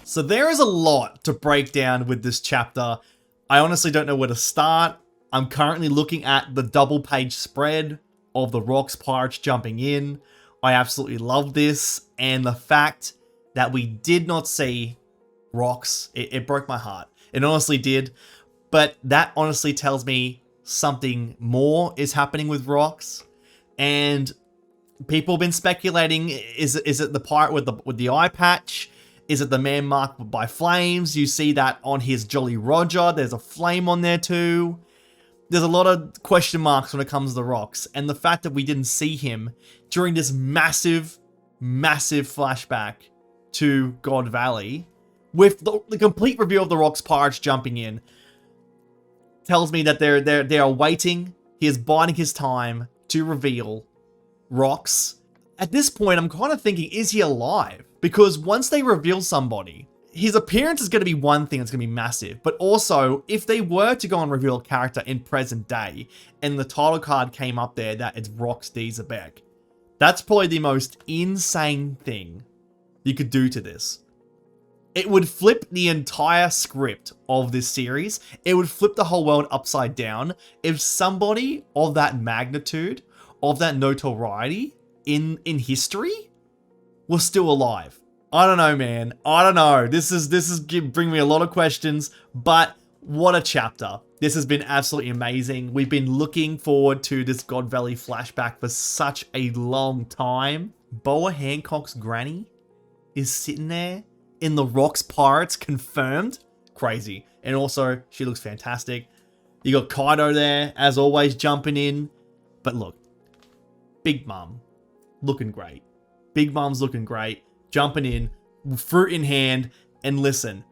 So there is a lot to break down with this chapter. I honestly don't know where to start. I'm currently looking at the double page spread of the Rocks Pirates jumping in. I absolutely love this, and the fact that we did not see Rocks, it broke my heart. It honestly did, but that honestly tells me something more is happening with Rocks, and people have been speculating, is it the pirate with the eye patch? Is it the man marked by flames? You see that on his Jolly Roger, there's a flame on there too. There's a lot of question marks when it comes to the Rocks, and the fact that we didn't see him during this massive, massive flashback to God Valley, with the complete reveal of the Rocks Pirates jumping in, tells me that they are waiting. He is biding his time to reveal Rocks. At this point, I'm kind of thinking, is he alive? Because once they reveal somebody, his appearance is going to be one thing that's going to be massive. But also, if they were to go and reveal a character in present day, and the title card came up there that it's Rocks D. Xebec, that's probably the most insane thing you could do to this. It would flip the entire script of this series. It would flip the whole world upside down if somebody of that magnitude, of that notoriety in history, was still alive. I don't know, man. I don't know. This is bringing me a lot of questions, but what a chapter. This has been absolutely amazing. We've been looking forward to this God Valley flashback for such a long time. Boa Hancock's granny is sitting there in the Rocks Pirates, confirmed. Crazy. And also, she looks fantastic. You got Kaido there, as always, jumping in. But look, Big Mom, looking great. Big Mom's looking great. Jumping in, fruit in hand. And listen,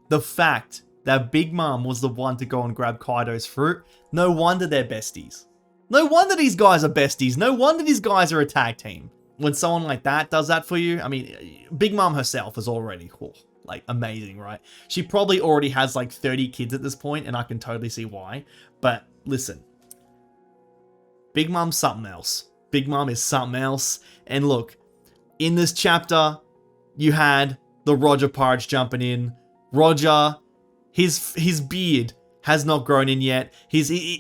the fact that Big Mom was the one to go and grab Kaido's fruit, no wonder they're besties. No wonder these guys are besties. No wonder these guys are a tag team. When someone like that does that for you, I mean, Big Mom herself is already, like, amazing, right? She probably already has, like, 30 kids at this point, and I can totally see why. But listen, Big Mom's something else. Big Mom is something else. And look, in this chapter, you had the Roger Pirates jumping in. Roger, his beard has not grown in yet.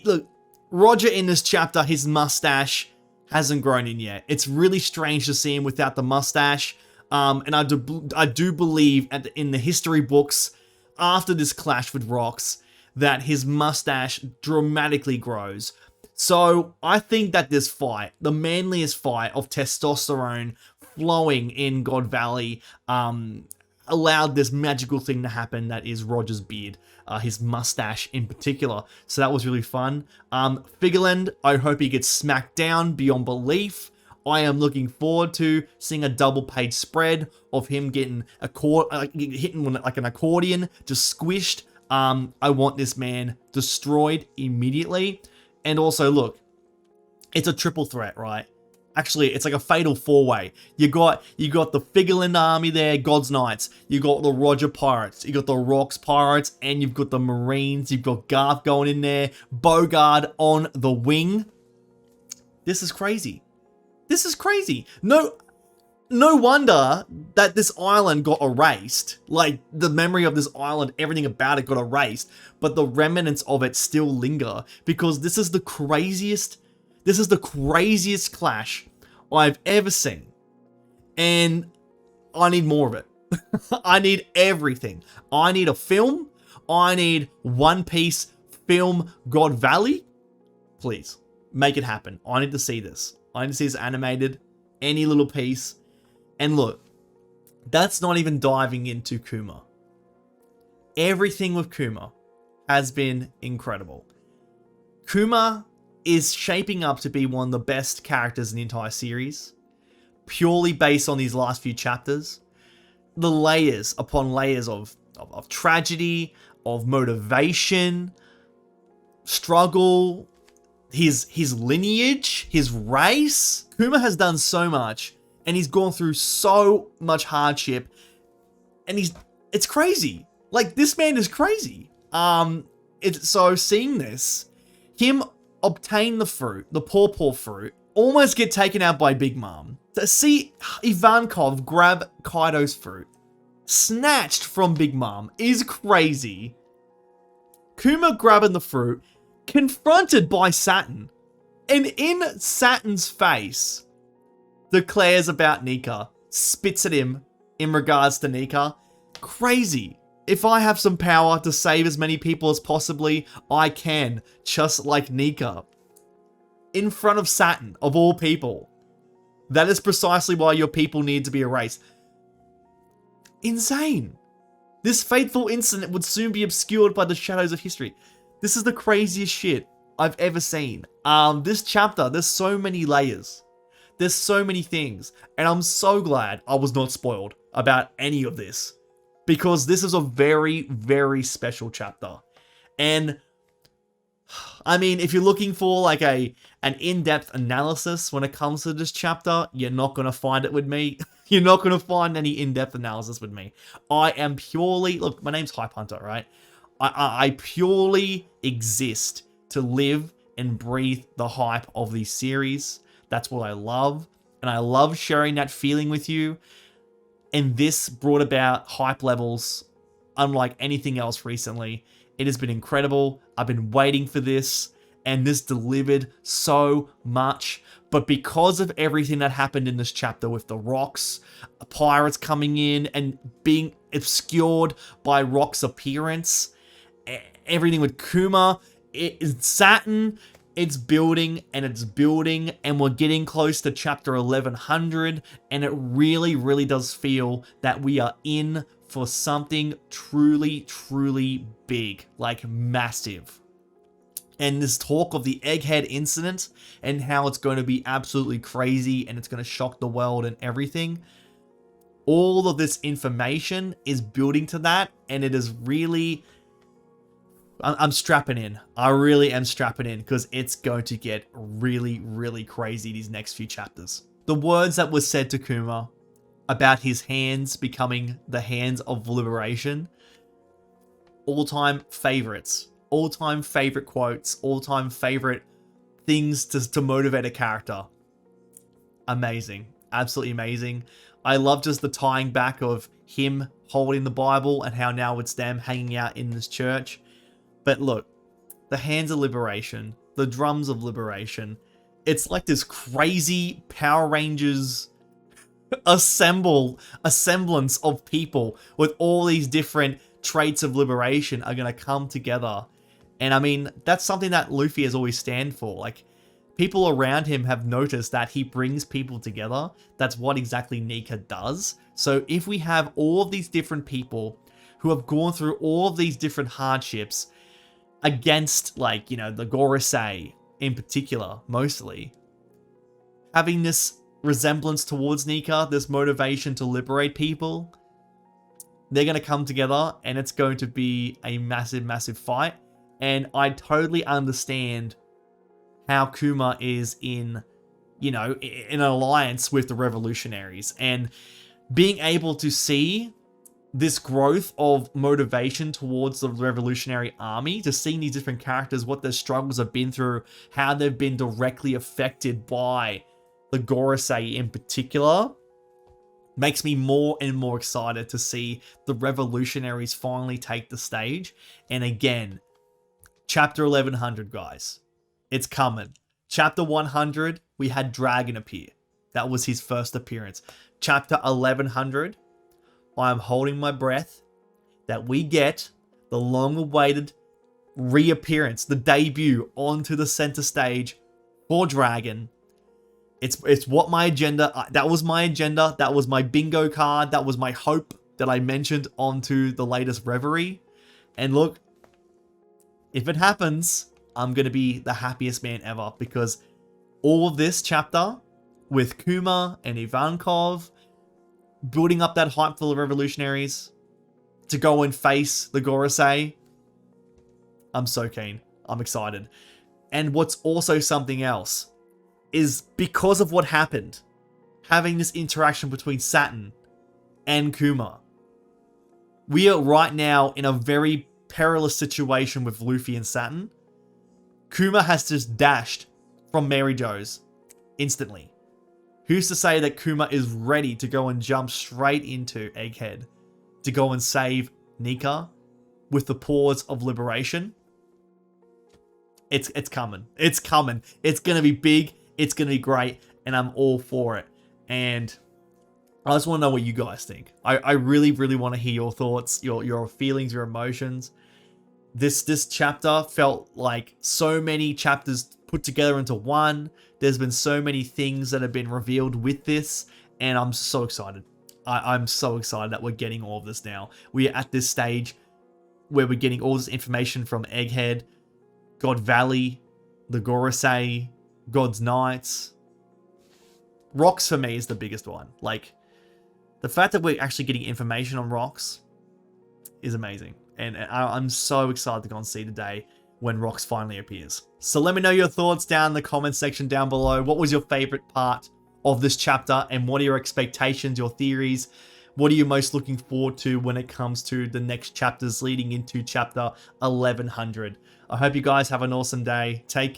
Look, Roger in this chapter, his mustache hasn't grown in yet. It's really strange to see him without the mustache. And I do believe in the history books, after this clash with Rocks, that his mustache dramatically grows. So I think that this fight, the manliest fight of testosterone flowing in God Valley, allowed this magical thing to happen that is Roger's beard, his mustache in particular. So that was really fun. Figarland, I hope he gets smacked down beyond belief. I am looking forward to seeing a double page spread of him getting hitting like an accordion, just squished. I want this man destroyed immediately. And also, look, it's a triple threat, right? Actually, it's like a fatal four-way. You got the Figarland army there, God's Knights. You got the Roger Pirates. You got the Rocks Pirates, and you've got the Marines. You've got Garth going in there. Bogard on the wing. This is crazy. This is crazy. No wonder that this island got erased. Like, the memory of this island, everything about it got erased, but the remnants of it still linger, because this is the craziest clash I've ever seen. And I need more of it. I need everything. I need a film. I need One Piece film God Valley. Please, make it happen. I need to see this. I need to see this animated. Any little piece. And look, that's not even diving into Kuma. Everything with Kuma has been incredible. Kuma is shaping up to be one of the best characters in the entire series, purely based on these last few chapters. The layers upon layers of tragedy, of motivation, struggle, his lineage, his race. Kuma has done so much, and he's gone through so much hardship, and it's crazy. Like, this man is crazy. So seeing this, him obtain the fruit, the paw fruit, almost get taken out by Big Mom. To see Ivankov grab Kaido's fruit, snatched from Big Mom is crazy. Kuma grabbing the fruit, confronted by Saturn, and in Saturn's face, declares about Nika, spits at him in regards to Nika. Crazy. If I have some power to save as many people as possibly, I can, just like Nika. In front of Saturn, of all people. That is precisely why your people need to be erased. Insane. This fateful incident would soon be obscured by the shadows of history. This is the craziest shit I've ever seen. This chapter, there's so many layers. There's so many things. And I'm so glad I was not spoiled about any of this. Because this is a very, very special chapter. And I mean, if you're looking for like an in-depth analysis when it comes to this chapter, you're not going to find it with me. You're not going to find any in-depth analysis with me. I am purely, look, my name's Hype Hunter, right? I purely exist to live and breathe the hype of these series. That's what I love. And I love sharing that feeling with you. And this brought about hype levels unlike anything else recently. It has been incredible. I've been waiting for this, and this delivered so much. But because of everything that happened in this chapter with the rocks, pirates coming in and being obscured by Rock's appearance, everything with Kuma, Saturn, it's building and it's building, and we're getting close to chapter 1100, and it really, really does feel that we are in for something truly, truly big, like massive. And this talk of the Egghead incident and how it's going to be absolutely crazy and it's going to shock the world and everything. All of this information is building to that, and it is really... I'm strapping in. I really am strapping in because it's going to get really, really crazy these next few chapters. The words that were said to Kuma about his hands becoming the hands of liberation. All-time favorites. All-time favorite quotes. All-time favorite things to motivate a character. Amazing. Absolutely amazing. I love just the tying back of him holding the Bible and how now it's them hanging out in this church. But look, the hands of liberation, the drums of liberation, it's like this crazy Power Rangers a semblance of people with all these different traits of liberation are going to come together. And I mean, that's something that Luffy has always stand for. Like, people around him have noticed that he brings people together. That's what exactly Nika does. So if we have all of these different people who have gone through all of these different hardships against, like, you know, the Gorosei in particular, mostly, having this resemblance towards Nika, this motivation to liberate people, they're going to come together and it's going to be a massive, massive fight. And I totally understand how Kuma is in, you know, in an alliance with the revolutionaries, and being able to see this growth of motivation towards the revolutionary army, to seeing these different characters, what their struggles have been through, how they've been directly affected by the Gorosei in particular, makes me more and more excited to see the revolutionaries finally take the stage. And again, chapter 1100, guys, it's coming. Chapter 100, we had Dragon appear. That was his first appearance. Chapter 1100, I am holding my breath that we get the long-awaited reappearance, the debut onto the center stage for Dragon. It's what my agenda, that was my agenda, that was my bingo card, that was my hope that I mentioned onto the latest Reverie. And look, if it happens, I'm going to be the happiest man ever, because all of this chapter with Kuma and Ivankov building up that hype for the revolutionaries to go and face the Gorosei, I'm so keen. I'm excited. And what's also something else is, because of what happened, having this interaction between Saturn and Kuma, we are right now in a very perilous situation with Luffy and Saturn. Kuma has just dashed from Mary Jo's instantly. Who's to say that Kuma is ready to go and jump straight into Egghead to go and save Nika with the paws of liberation. It's coming. It's coming. It's going to be big. It's going to be great. And I'm all for it. And I just want to know what you guys think. I really, really want to hear your thoughts, your feelings, your emotions. This chapter felt like so many chapters put together into one. There's been so many things that have been revealed with this, and I'm so excited. I'm so excited that we're getting all of this now. We are at this stage where we're getting all this information from Egghead, God Valley, the Gorosei, God's Knights. Rocks for me is the biggest one. Like, the fact that we're actually getting information on Rocks is amazing. And I'm so excited to go and see today when Rocks finally appears. So let me know your thoughts down in the comment section down below. What was your favorite part of this chapter? And what are your expectations, your theories? What are you most looking forward to when it comes to the next chapters leading into chapter 1100? I hope you guys have an awesome day. Take care.